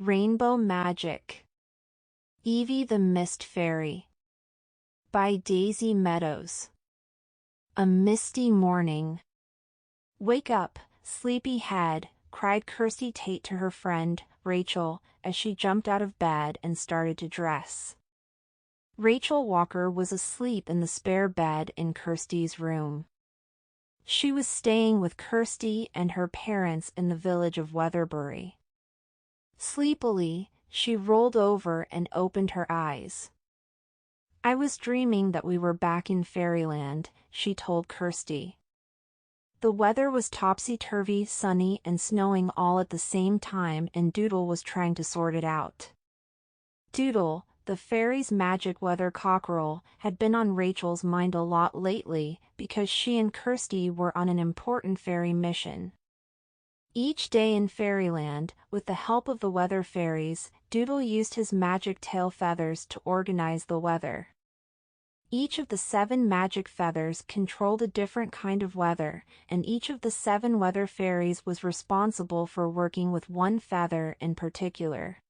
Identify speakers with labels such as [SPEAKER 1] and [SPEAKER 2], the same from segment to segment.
[SPEAKER 1] Rainbow Magic. Evie the Mist Fairy. By Daisy Meadows. A misty morning. "Wake up, sleepyhead," cried Kirsty Tate to her friend, Rachel, as she jumped out of bed and started to dress. Rachel Walker was asleep in the spare bed in Kirsty's room. She was staying with Kirsty and her parents in the village of Weatherbury. Sleepily, she rolled over and opened her eyes. "I was dreaming that we were back in fairyland," she told Kirsty. The weather was topsy-turvy, sunny and snowing all at the same time, and Doodle was trying to sort it out. Doodle, the fairy's magic weather cockerel, had been on Rachel's mind a lot lately because she and Kirsty were on an important fairy mission. Each day in fairyland, with the help of the weather fairies, Doodle used his magic tail feathers to organize the weather. Each of the 7 magic feathers controlled a different kind of weather, and each of the 7 weather fairies was responsible for working with one feather in particular.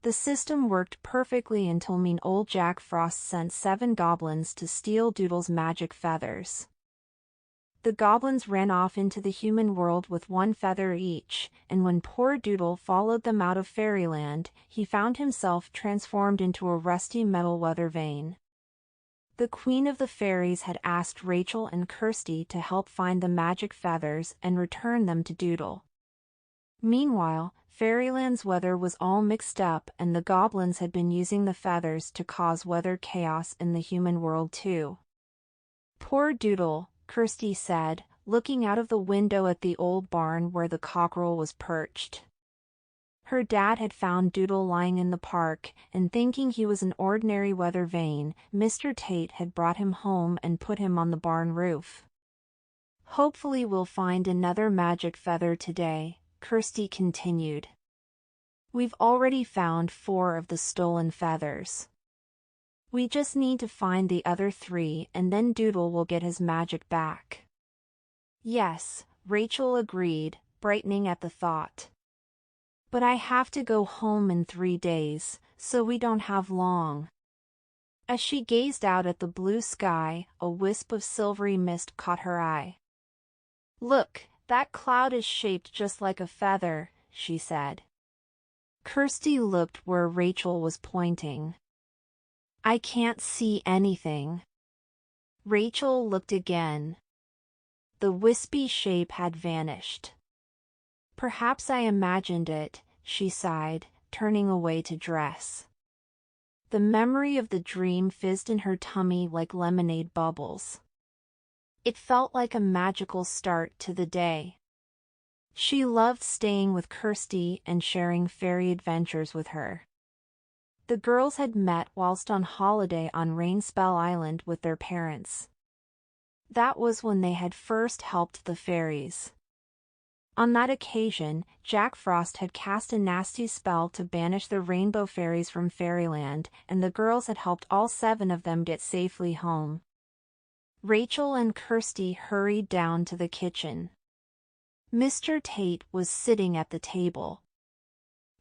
[SPEAKER 1] The system worked perfectly until mean old Jack Frost sent 7 goblins to steal Doodle's magic feathers. The goblins ran off into the human world with 1 feather each, and when poor Doodle followed them out of fairyland, he found himself transformed into a rusty metal weather vane. The Queen of the Fairies had asked Rachel and Kirsty to help find the magic feathers and return them to Doodle. Meanwhile, fairyland's weather was all mixed up, and the goblins had been using the feathers to cause weather chaos in the human world too. "Poor Doodle," Kirsty said, looking out of the window at the old barn where the cockerel was perched. Her dad had found Doodle lying in the park, and thinking he was an ordinary weather vane, Mr. Tate had brought him home and put him on the barn roof. "Hopefully we'll find another magic feather today," Kirsty continued. "We've already found 4 of the stolen feathers. We just need to find the other 3 and then Doodle will get his magic back." "Yes," Rachel agreed, brightening at the thought. "But I have to go home in 3 days, so we don't have long." As she gazed out at the blue sky, a wisp of silvery mist caught her eye. "Look, that cloud is shaped just like a feather," she said. Kirsty looked where Rachel was pointing. "I can't see anything." Rachel looked again. The wispy shape had vanished. "Perhaps I imagined it," she sighed, turning away to dress. The memory of the dream fizzed in her tummy like lemonade bubbles. It felt like a magical start to the day. She loved staying with Kirsty and sharing fairy adventures with her. The girls had met whilst on holiday on Rainspell Island with their parents. That was when they had first helped the fairies. On that occasion, Jack Frost had cast a nasty spell to banish the rainbow fairies from fairyland, and the girls had helped all 7 of them get safely home. Rachel and Kirsty hurried down to the kitchen. Mr. Tate was sitting at the table.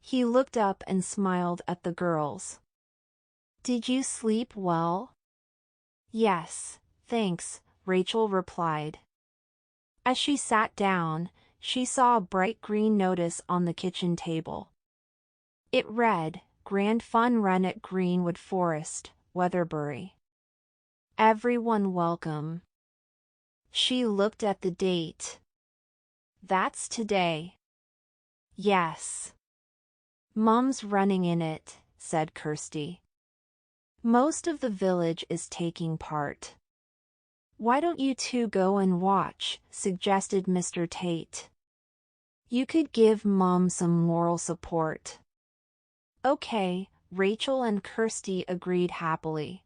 [SPEAKER 1] He looked up and smiled at the girls. "Did you sleep well?" "Yes, thanks," Rachel replied. As she sat down, she saw a bright green notice on the kitchen table. It read, "Grand Fun Run at Greenwood Forest, Weatherbury. Everyone welcome." She looked at the date. "That's today." "Yes. Mum's running in it," said Kirsty. "Most of the village is taking part." "Why don't you 2 go and watch?" suggested Mr. Tate. "You could give Mum some moral support." "Okay," Rachel and Kirsty agreed happily.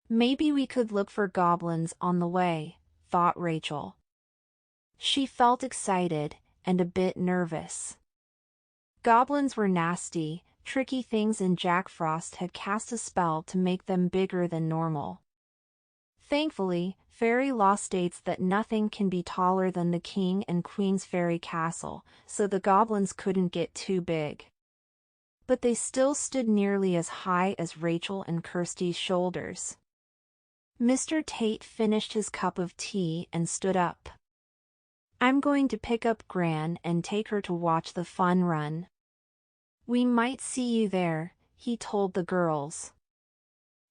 [SPEAKER 1] "Maybe we could look for goblins on the way," thought Rachel. She felt excited, and a bit nervous. Goblins were nasty, tricky things, and Jack Frost had cast a spell to make them bigger than normal. Thankfully, fairy law states that nothing can be taller than the king and queen's fairy castle, so the goblins couldn't get too big. but they still stood nearly as high as Rachel and Kirsty's shoulders. Mr. Tate finished his cup of tea and stood up. "I'm going to pick up Gran and take her to watch the fun run. We might see you there," he told the girls.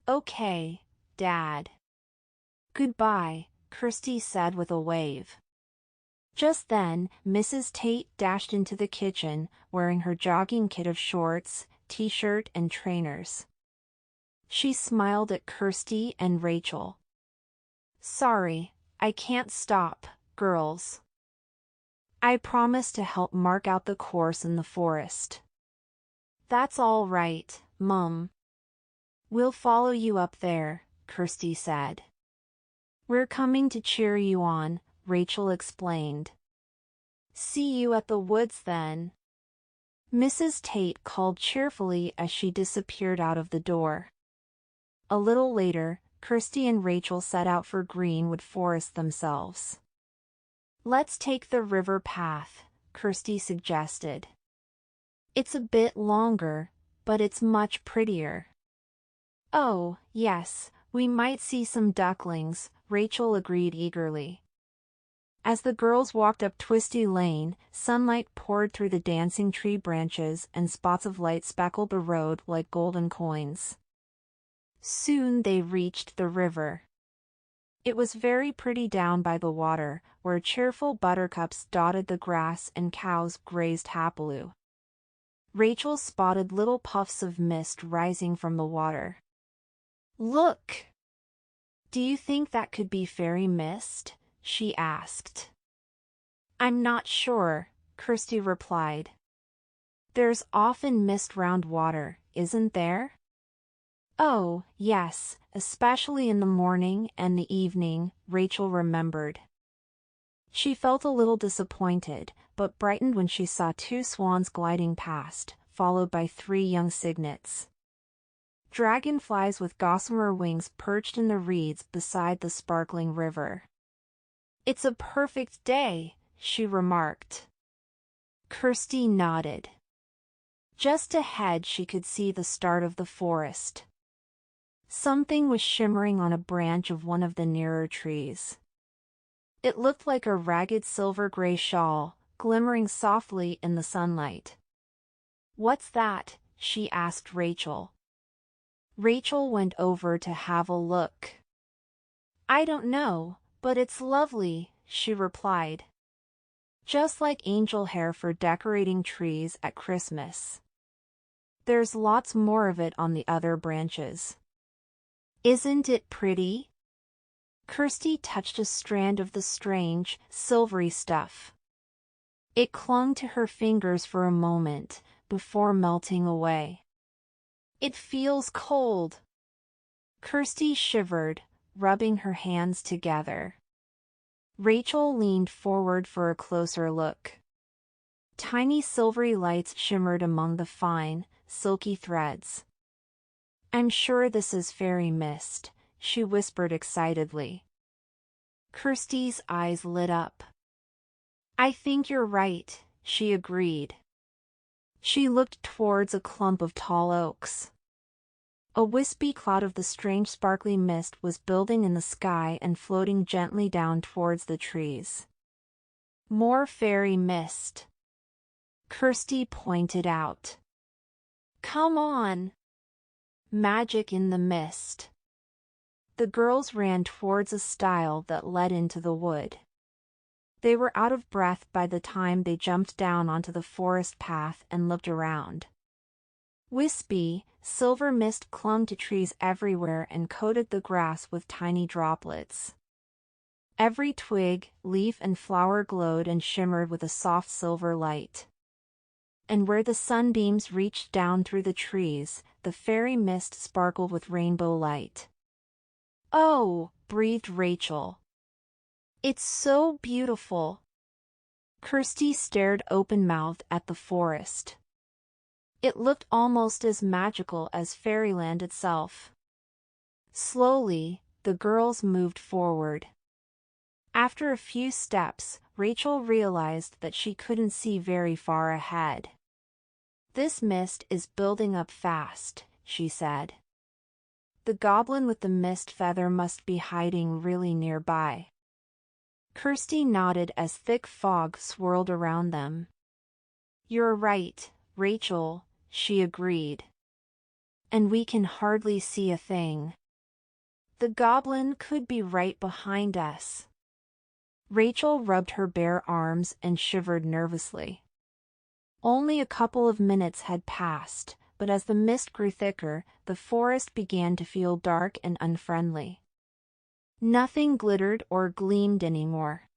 [SPEAKER 1] "Okay, Dad." "Goodbye," Kirsty said with a wave. Just then, Mrs. Tate dashed into the kitchen, wearing her jogging kit of shorts, t-shirt and trainers. She smiled at Kirsty and Rachel. "Sorry, I can't stop, girls. I promised to help mark out the course in the forest." "That's all right, Mum. We'll follow you up there," Kirsty said. "We're coming to cheer you on," Rachel explained. "See you at the woods then." Mrs. Tate called cheerfully as she disappeared out of the door. A little later, Kirsty and Rachel set out for Greenwood Forest themselves. "Let's take the river path," Kirsty suggested. "It's a bit longer, but it's much prettier." "Oh, yes, we might see some ducklings," Rachel agreed eagerly. As the girls walked up Twisty Lane, sunlight poured through the dancing tree branches and spots of light speckled the road like golden coins. Soon they reached the river. It was very pretty down by the water, where cheerful buttercups dotted the grass and cows grazed happily. Rachel spotted little puffs of mist rising from the water. "Look! Do you think that could be fairy mist?" she asked. "I'm not sure," Kirsty replied. "There's often mist round water, isn't there?" "Oh, yes, especially in the morning and the evening," Rachel remembered. She felt a little disappointed, but brightened when she saw 2 swans gliding past, followed by 3 young cygnets. Dragonflies with gossamer wings perched in the reeds beside the sparkling river. "It's a perfect day," she remarked. Kirsty nodded. Just ahead she could see the start of the forest. Something was shimmering on a branch of one of the nearer trees. It looked like a ragged silver-gray shawl, glimmering softly in the sunlight. "What's that?" she asked Rachel. Rachel went over to have a look. "I don't know, but it's lovely," she replied. "Just like angel hair for decorating trees at Christmas. There's lots more of it on the other branches." "Isn't it pretty?" Kirsty touched a strand of the strange, silvery stuff. It clung to her fingers for a moment, before melting away. "It feels cold." Kirsty shivered, rubbing her hands together. Rachel leaned forward for a closer look. Tiny silvery lights shimmered among the fine, silky threads. "I'm sure this is fairy mist," she whispered excitedly. Kirsty's eyes lit up. "I think you're right," she agreed. She looked towards a clump of tall oaks. A wispy cloud of the strange sparkly mist was building in the sky and floating gently down towards the trees. "More fairy mist," Kirsty pointed out. "Come on!" Magic in the mist. The girls ran towards a stile that led into the wood. They were out of breath by the time they jumped down onto the forest path and looked around. Wispy, silver mist clung to trees everywhere and coated the grass with tiny droplets. Every twig, leaf and flower glowed and shimmered with a soft silver light. And where the sunbeams reached down through the trees, the fairy mist sparkled with rainbow light. "Oh," breathed Rachel. "It's so beautiful." Kirsty stared open-mouthed at the forest. It looked almost as magical as fairyland itself. Slowly, the girls moved forward. After a few steps, Rachel realized that she couldn't see very far ahead. This mist is building up fast, she said. The goblin with the mist feather must be hiding really nearby. Kirsty nodded as thick fog swirled around them. You're right, Rachel, she agreed. And we can hardly see a thing. The goblin could be right behind us. Rachel rubbed her bare arms and shivered nervously. Only a couple of minutes had passed, but as the mist grew thicker, the forest began to feel dark and unfriendly. Nothing glittered or gleamed anymore.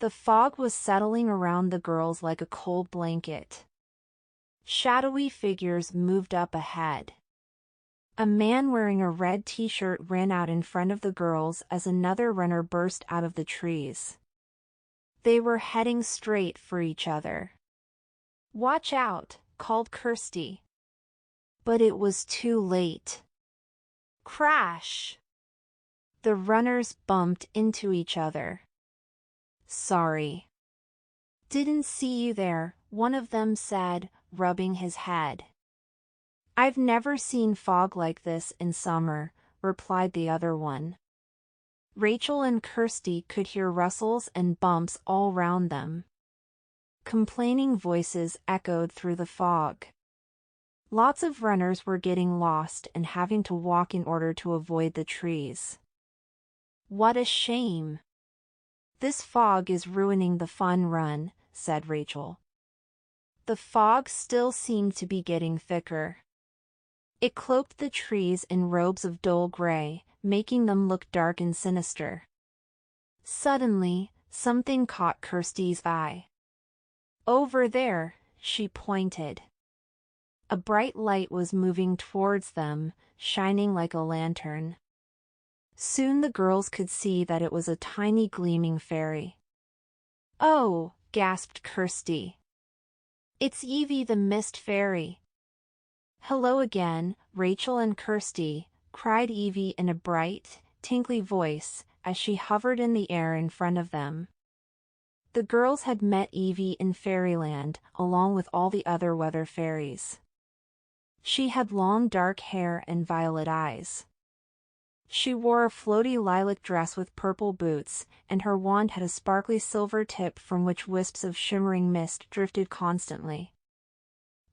[SPEAKER 1] The fog was settling around the girls like a cold blanket. Shadowy figures moved up ahead. A man wearing a red t-shirt ran out in front of the girls as another runner burst out of the trees. They were heading straight for each other. Watch out, called Kirsty. But it was too late. Crash! The runners bumped into each other. Sorry. Didn't see you there, one of them said, rubbing his head. I've never seen fog like this in summer, replied the other one. Rachel and Kirsty could hear rustles and bumps all round them. Complaining voices echoed through the fog. Lots of runners were getting lost and having to walk in order to avoid the trees. What a shame. This fog is ruining the fun run, said Rachel. The fog still seemed to be getting thicker. It cloaked the trees in robes of dull gray, making them look dark and sinister. Suddenly, something caught Kirsty's eye. Over there, she pointed. A bright light was moving towards them, shining like a lantern. Soon the girls could see that it was a tiny gleaming fairy. Oh, gasped Kirsty. It's Evie the Mist Fairy. Hello again, Rachel and Kirsty, cried Evie in a bright, tinkly voice, as she hovered in the air in front of them. The girls had met Evie in Fairyland, along with all the other weather fairies. She had long dark hair and violet eyes. She wore a floaty lilac dress with purple boots, and her wand had a sparkly silver tip from which wisps of shimmering mist drifted constantly.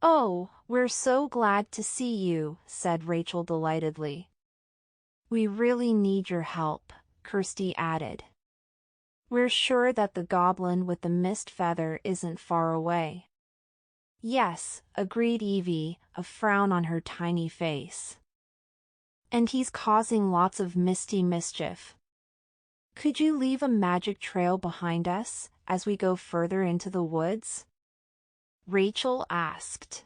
[SPEAKER 1] Oh, we're so glad to see you, said Rachel delightedly. We really need your help, Kirsty added. We're sure that the goblin with the mist feather isn't far away. Yes, agreed Evie, a frown on her tiny face. And he's causing lots of misty mischief. Could you leave a magic trail behind us, as we go further into the woods? Rachel asked.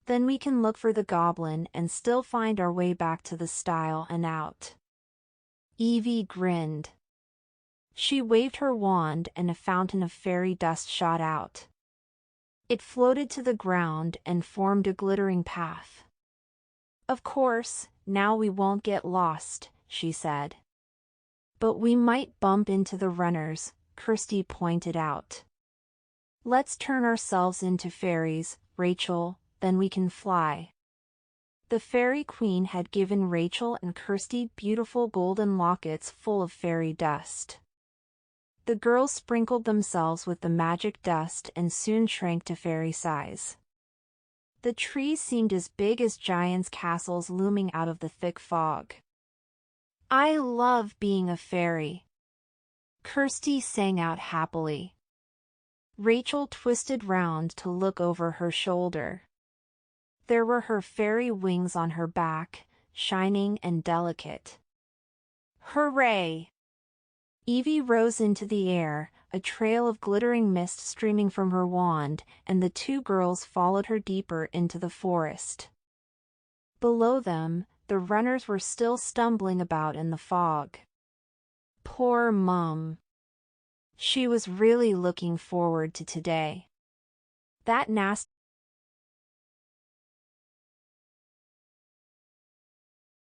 [SPEAKER 1] Then we can look for the goblin and still find our way back to the stile and out. Evie grinned. She waved her wand and a fountain of fairy dust shot out. It floated to the ground and formed a glittering path. Of course, now we won't get lost, she said. But we might bump into the runners, Kirsty pointed out. Let's turn ourselves into fairies, Rachel, then we can fly. The Fairy Queen had given Rachel and Kirsty beautiful golden lockets full of fairy dust. The girls sprinkled themselves with the magic dust and soon shrank to fairy size. The trees seemed as big as giants' castles looming out of the thick fog. I love being a fairy, Kirsty sang out happily. Rachel twisted round to look over her shoulder. There were her fairy wings on her back, shining and delicate. Hooray! Evie rose into the air, a trail of glittering mist streaming from her wand, and the two girls followed her deeper into the forest. Below them, the runners were still stumbling about in the fog. Poor Mum. She was really looking forward to today. That nasty